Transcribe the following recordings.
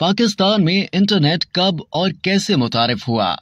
पाकिस्तान में इंटरनेट कब और कैसे मुतारिफ हुआ?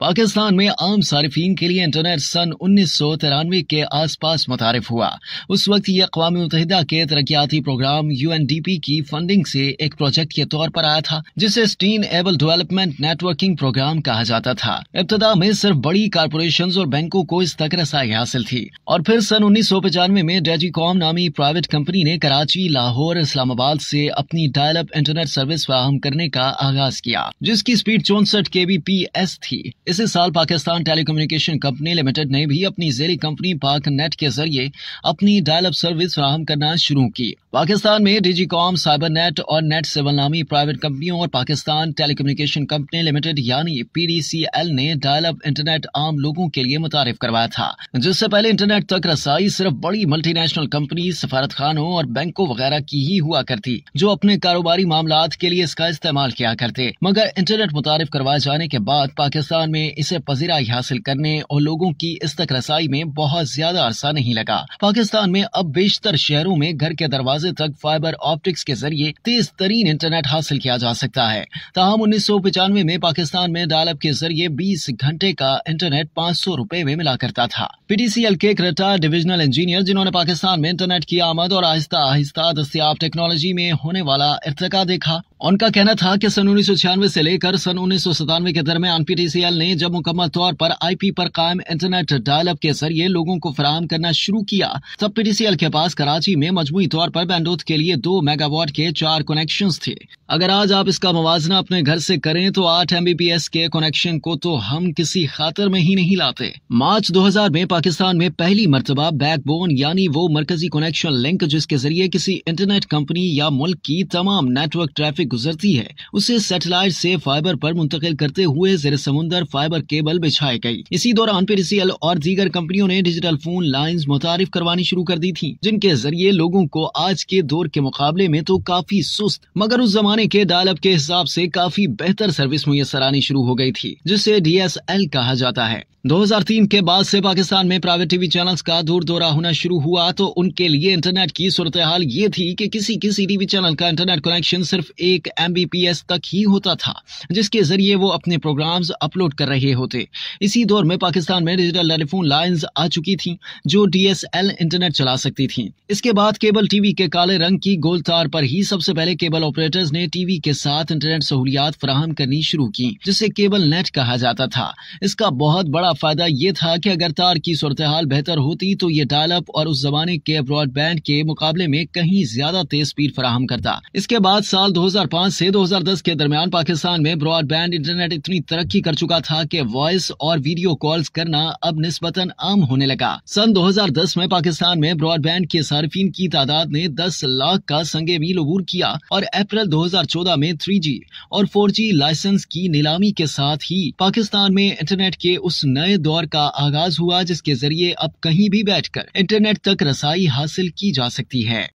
पाकिस्तान में आम सारिफीन के लिए इंटरनेट सन 1993 के आसपास मुतारिफ हुआ। उस वक्त ये अक़वाम मुत्तहिदा के तरक्याती प्रोग्राम UNDP की फंडिंग से एक प्रोजेक्ट के तौर पर आया था, जिसे sustainable development networking programme कहा जाता था। इब्तदा में सिर्फ बड़ी कारपोरेशंस और बैंकों को इस तक रसाई हासिल थी, और फिर सन 1995 में डेजिकॉम नामी प्राइवेट कंपनी ने कराची, लाहौर, इस्लामाबाद से अपनी डायल अप इंटरनेट सर्विस फराहम करने का आगाज किया, जिसकी स्पीड 64 kbps थी। इसी साल पाकिस्तान टेलीकम्युनिकेशन कंपनी लिमिटेड ने भी अपनी ज़ेली कंपनी पाक नेट के जरिए अपनी डायल अप सर्विस फराहम करना शुरू की। पाकिस्तान में डिजिकॉम, साइबर नेट और नेट सेवन नामी प्राइवेट कंपनियों और पाकिस्तान टेलीकम्युनिकेशन कंपनी लिमिटेड यानी PDCL ने डायल अप इंटरनेट आम लोगों के लिए मुतारिफ करवाया था, जिससे पहले इंटरनेट तक रसाई सिर्फ बड़ी मल्टीनेशनल कंपनी, सफारत खानों और बैंकों वगैरह की ही हुआ करती, जो अपने कारोबारी मामलात के लिए इसका इस्तेमाल किया करते। मगर इंटरनेट मुतारिफ करवाए जाने के बाद पाकिस्तान में इसे पजीराई हासिल करने और लोगों की इस तक रसाई में बहुत ज्यादा अरसा नहीं लगा। पाकिस्तान में अब बेशतर शहरों में घर के दरवाजे तक फाइबर ऑप्टिक्स के जरिए तेज तरीन इंटरनेट हासिल किया जा सकता है। ताहम 1995 में पाकिस्तान में डायल अप के जरिए 20 घंटे का इंटरनेट 500 रुपए में मिला करता था। PDCL के एक रिटायर्ड डिविजनल इंजीनियर, जिन्होंने पाकिस्तान में इंटरनेट की आमद और आहिस्ता आहिस्ता दस्तयाब टेक्नोलॉजी में होने वाला इर्तिका देखा, उनका कहना था कि सन 1996 से लेकर सन 1997 के दरमियान PDCL ने जब मुकम्मल तौर पर IP पर कायम इंटरनेट डायल अप के जरिए लोगों को फराहम करना शुरू किया, तब PDCL के पास कराची में मजमूई तौर पर बैंडविड्थ के लिए 2 मेगावाट के 4 कनेक्शंस थे। अगर आज आप इसका मुवाजना अपने घर से करें तो 8 MBPS के कनेक्शन को तो हम किसी खातिर में ही नहीं लाते। मार्च 2000 में पाकिस्तान में पहली मर्तबा बैकबोन यानी वो मरकजी कनेक्शन लिंक जिसके जरिए किसी इंटरनेट कंपनी या मुल्क की तमाम नेटवर्क ट्रैफिक गुजरती है, उसे सैटेलाइट से फाइबर पर मुंतकिल करते हुए ज़ेर समुंदर फाइबर केबल बिछाई गई। इसी दौरान PDCL और दीगर कंपनियों ने डिजिटल फोन लाइंस मुतारिफ करवानी शुरू कर दी थी, जिनके जरिए लोगों को आज के दौर के मुकाबले में तो काफी सुस्त मगर उस जमाने के डायल अप के हिसाब से काफी बेहतर सर्विस मुयस्सर आनी शुरू हो गई थी, जिसे DSL कहा जाता है। 2003 के बाद से पाकिस्तान में प्राइवेट टीवी चैनल्स का दूर दौरा होना शुरू हुआ, तो उनके लिए इंटरनेट की सूरत हाल ये थी कि किसी टीवी चैनल का इंटरनेट कनेक्शन सिर्फ 1 MBPS तक ही होता था, जिसके जरिए वो अपने प्रोग्राम्स अपलोड कर रहे होते। इसी दौर में पाकिस्तान में डिजिटल टेलीफोन लाइंस आ चुकी थी जो DSL इंटरनेट चला सकती थी। इसके बाद केबल टीवी के काले रंग की गोल तार पर ही सबसे पहले केबल ऑपरेटर्स ने टीवी के साथ इंटरनेट सहूलियात फराहम करनी शुरू की, जिसे केबल नेट कहा जाता था। इसका बहुत बड़ा फायदा ये था कि अगर तार की सूरत हाल बेहतर होती तो ये डायल अप और उस जमाने के ब्रॉडबैंड के मुकाबले में कहीं ज्यादा तेज स्पीड फराहम करता। इसके बाद साल 2005 से 2010 के दरमियान पाकिस्तान में ब्रॉडबैंड इंटरनेट इतनी तरक्की कर चुका था कि वॉइस और वीडियो कॉल्स करना अब निस्बतन आम होने लगा। सन 2010 में पाकिस्तान में ब्रॉडबैंड के सारिफीन की तादाद ने 10 लाख का संगे मील अबूर किया और अप्रैल 2014 में 3G और 4G लाइसेंस की नीलामी के साथ ही पाकिस्तान में इंटरनेट के उस नए दौर का आगाज हुआ, जिसके जरिए अब कहीं भी बैठकर इंटरनेट तक रसाई हासिल की जा सकती है।